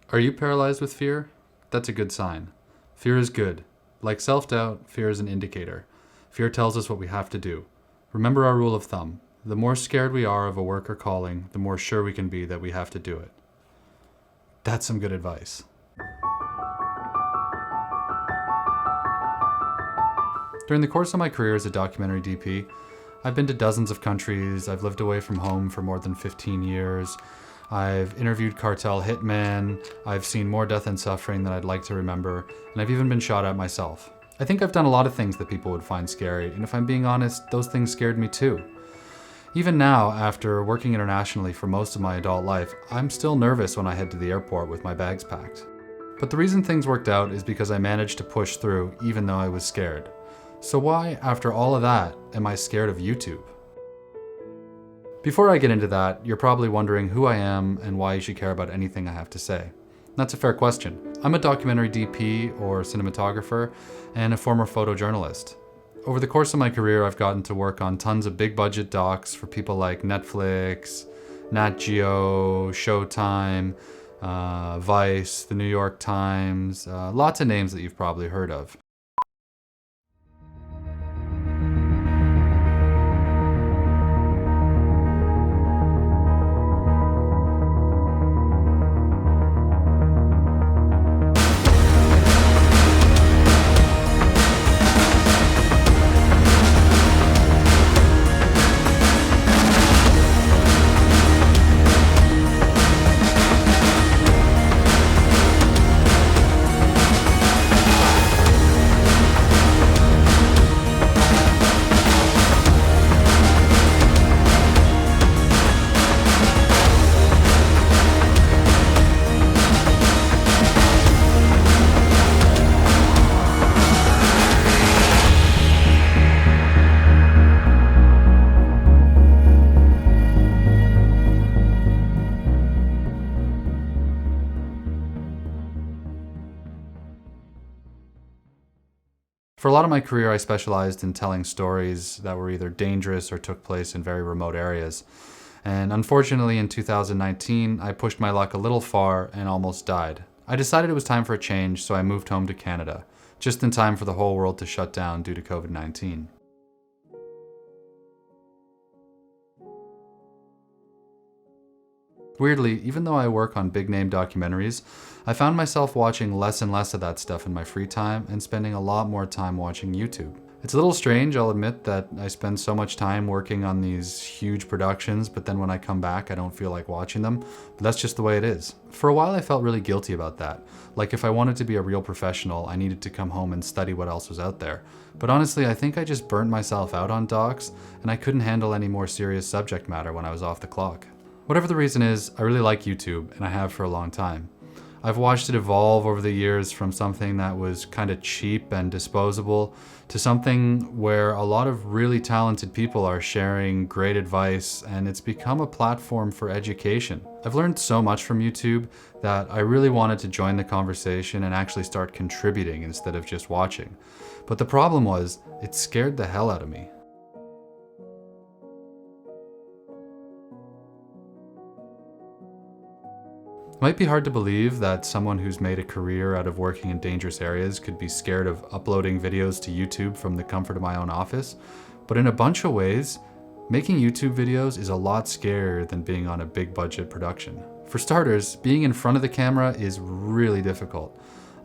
Are you paralyzed with fear? That's a good sign. Fear is good. Like self-doubt, fear is an indicator. Fear tells us what we have to do. Remember our rule of thumb. The more scared we are of a work or calling, the more sure we can be that we have to do it. That's some good advice. During the course of my career as a documentary DP, I've been to dozens of countries. I've lived away from home for more than 15 years. I've interviewed cartel hitmen. I've seen more death and suffering than I'd like to remember. And I've even been shot at myself. I think I've done a lot of things that people would find scary. And if I'm being honest, those things scared me too. Even now, after working internationally for most of my adult life, I'm still nervous when I head to the airport with my bags packed. But the reason things worked out is because I managed to push through even though I was scared. So why, after all of that, am I scared of YouTube? Before I get into that, you're probably wondering who I am and why you should care about anything I have to say. That's a fair question. I'm a documentary DP or cinematographer and a former photojournalist. Over the course of my career, I've gotten to work on tons of big budget docs for people like Netflix, Nat Geo, Showtime, Vice, the New York Times, lots of names that you've probably heard of. For a lot of my career, I specialized in telling stories that were either dangerous or took place in very remote areas. And unfortunately, in 2019, I pushed my luck a little far and almost died. I decided it was time for a change, so I moved home to Canada, just in time for the whole world to shut down due to COVID-19. Weirdly, even though I work on big-name documentaries, I found myself watching less and less of that stuff in my free time and spending a lot more time watching YouTube. It's a little strange, I'll admit, that I spend so much time working on these huge productions, but then when I come back, I don't feel like watching them. But that's just the way it is. For a while, I felt really guilty about that. Like if I wanted to be a real professional, I needed to come home and study what else was out there. But honestly, I think I just burnt myself out on docs, and I couldn't handle any more serious subject matter when I was off the clock. Whatever the reason is, I really like YouTube, and I have for a long time. I've watched it evolve over the years from something that was kind of cheap and disposable to something where a lot of really talented people are sharing great advice, and it's become a platform for education. I've learned so much from YouTube that I really wanted to join the conversation and actually start contributing instead of just watching. But the problem was, it scared the hell out of me. It might be hard to believe that someone who's made a career out of working in dangerous areas could be scared of uploading videos to YouTube from the comfort of my own office, but in a bunch of ways, making YouTube videos is a lot scarier than being on a big budget production. For starters, being in front of the camera is really difficult.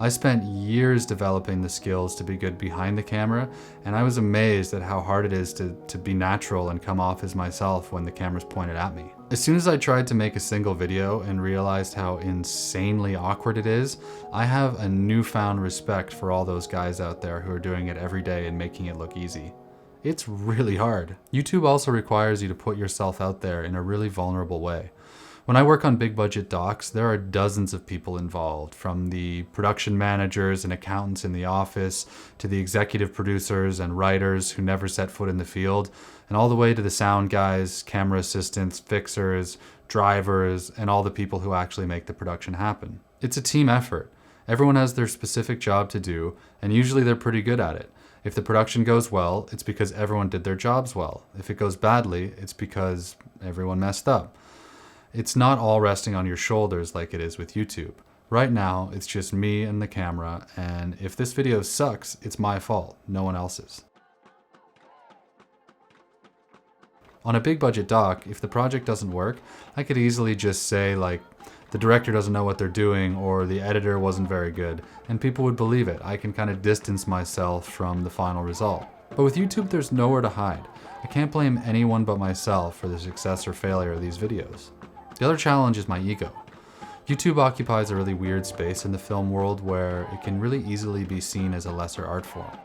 I spent years developing the skills to be good behind the camera, and I was amazed at how hard it is to be natural and come off as myself when the camera's pointed at me. As soon as I tried to make a single video and realized how insanely awkward it is, I have a newfound respect for all those guys out there who are doing it every day and making it look easy. It's really hard. YouTube also requires you to put yourself out there in a really vulnerable way. When I work on big budget docs, there are dozens of people involved, from the production managers and accountants in the office, to the executive producers and writers who never set foot in the field, and all the way to the sound guys, camera assistants, fixers, drivers, and all the people who actually make the production happen. It's a team effort. Everyone has their specific job to do, and usually they're pretty good at it. If the production goes well, it's because everyone did their jobs well. If it goes badly, it's because everyone messed up. It's not all resting on your shoulders like it is with YouTube. Right now, it's just me and the camera, and if this video sucks, it's my fault, no one else's. On a big budget doc, if the project doesn't work, I could easily just say like, the director doesn't know what they're doing or the editor wasn't very good, and people would believe it. I can kind of distance myself from the final result. But with YouTube, there's nowhere to hide. I can't blame anyone but myself for the success or failure of these videos. The other challenge is my ego. YouTube occupies a really weird space in the film world where it can really easily be seen as a lesser art form.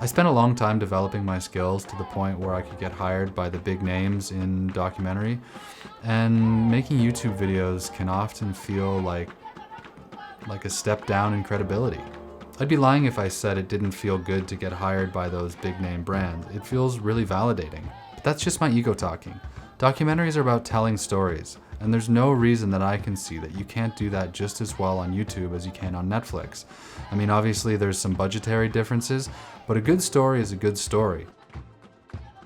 I spent a long time developing my skills to the point where I could get hired by the big names in documentary, and making YouTube videos can often feel like a step down in credibility. I'd be lying if I said it didn't feel good to get hired by those big name brands. It feels really validating. But that's just my ego talking. Documentaries are about telling stories, and there's no reason that I can see that you can't do that just as well on YouTube as you can on Netflix. I mean, obviously there's some budgetary differences, but a good story is a good story.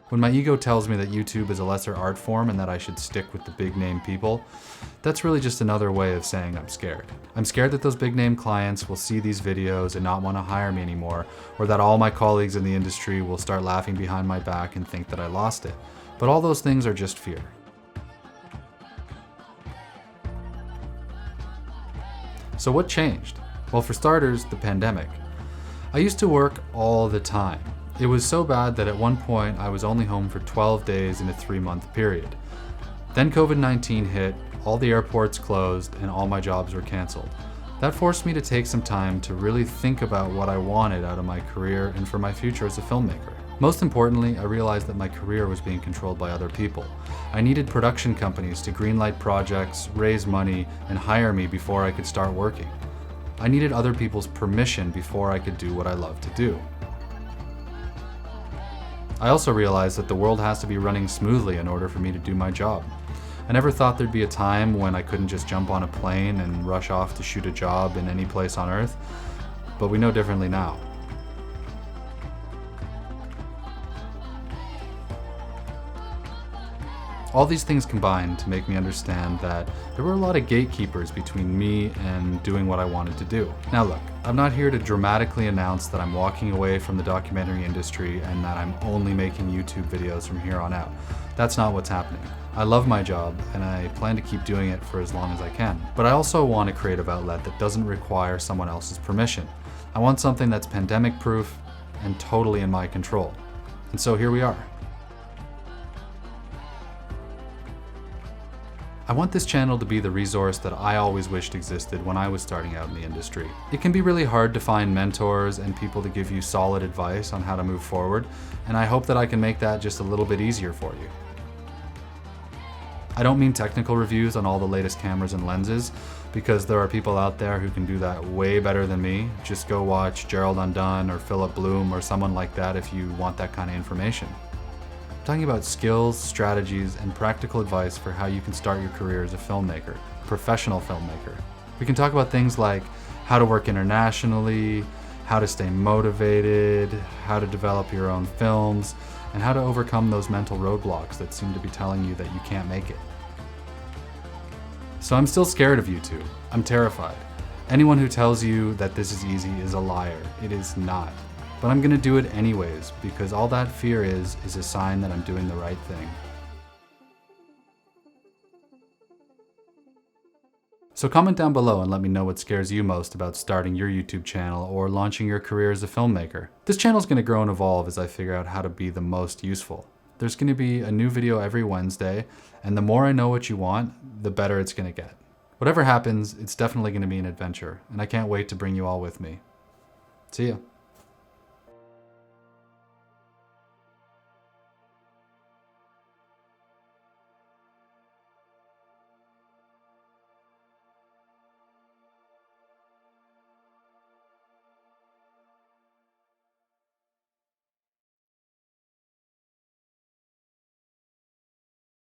When my ego tells me that YouTube is a lesser art form and that I should stick with the big name people, that's really just another way of saying I'm scared. I'm scared that those big name clients will see these videos and not want to hire me anymore, or that all my colleagues in the industry will start laughing behind my back and think that I lost it. But all those things are just fear. So what changed? Well, for starters, the pandemic. I used to work all the time. It was so bad that at one point I was only home for 12 days in a 3-month period. Then COVID-19 hit, all the airports closed, and all my jobs were canceled. That forced me to take some time to really think about what I wanted out of my career and for my future as a filmmaker. Most importantly, I realized that my career was being controlled by other people. I needed production companies to greenlight projects, raise money, and hire me before I could start working. I needed other people's permission before I could do what I love to do. I also realized that the world has to be running smoothly in order for me to do my job. I never thought there'd be a time when I couldn't just jump on a plane and rush off to shoot a job in any place on Earth, but we know differently now. All these things combined to make me understand that there were a lot of gatekeepers between me and doing what I wanted to do. Now look, I'm not here to dramatically announce that I'm walking away from the documentary industry and that I'm only making YouTube videos from here on out. That's not what's happening. I love my job and I plan to keep doing it for as long as I can. But I also want a creative outlet that doesn't require someone else's permission. I want something that's pandemic proof and totally in my control. And so here we are. I want this channel to be the resource that I always wished existed when I was starting out in the industry. It can be really hard to find mentors and people to give you solid advice on how to move forward, and I hope that I can make that just a little bit easier for you. I don't mean technical reviews on all the latest cameras and lenses, because there are people out there who can do that way better than me. Just go watch Gerald Undone or Philip Bloom or someone like that if you want that kind of information. I'm talking about skills, strategies, and practical advice for how you can start your career as a filmmaker, professional filmmaker. We can talk about things like how to work internationally, how to stay motivated, how to develop your own films, and how to overcome those mental roadblocks that seem to be telling you that you can't make it. So I'm still scared of YouTube. I'm terrified. Anyone who tells you that this is easy is a liar. It is not. But I'm gonna do it anyways, because all that fear is a sign that I'm doing the right thing. So comment down below and let me know what scares you most about starting your YouTube channel or launching your career as a filmmaker. This channel is gonna grow and evolve as I figure out how to be the most useful. There's gonna be a new video every Wednesday, and the more I know what you want, the better it's gonna get. Whatever happens, it's definitely gonna be an adventure, and I can't wait to bring you all with me. See ya.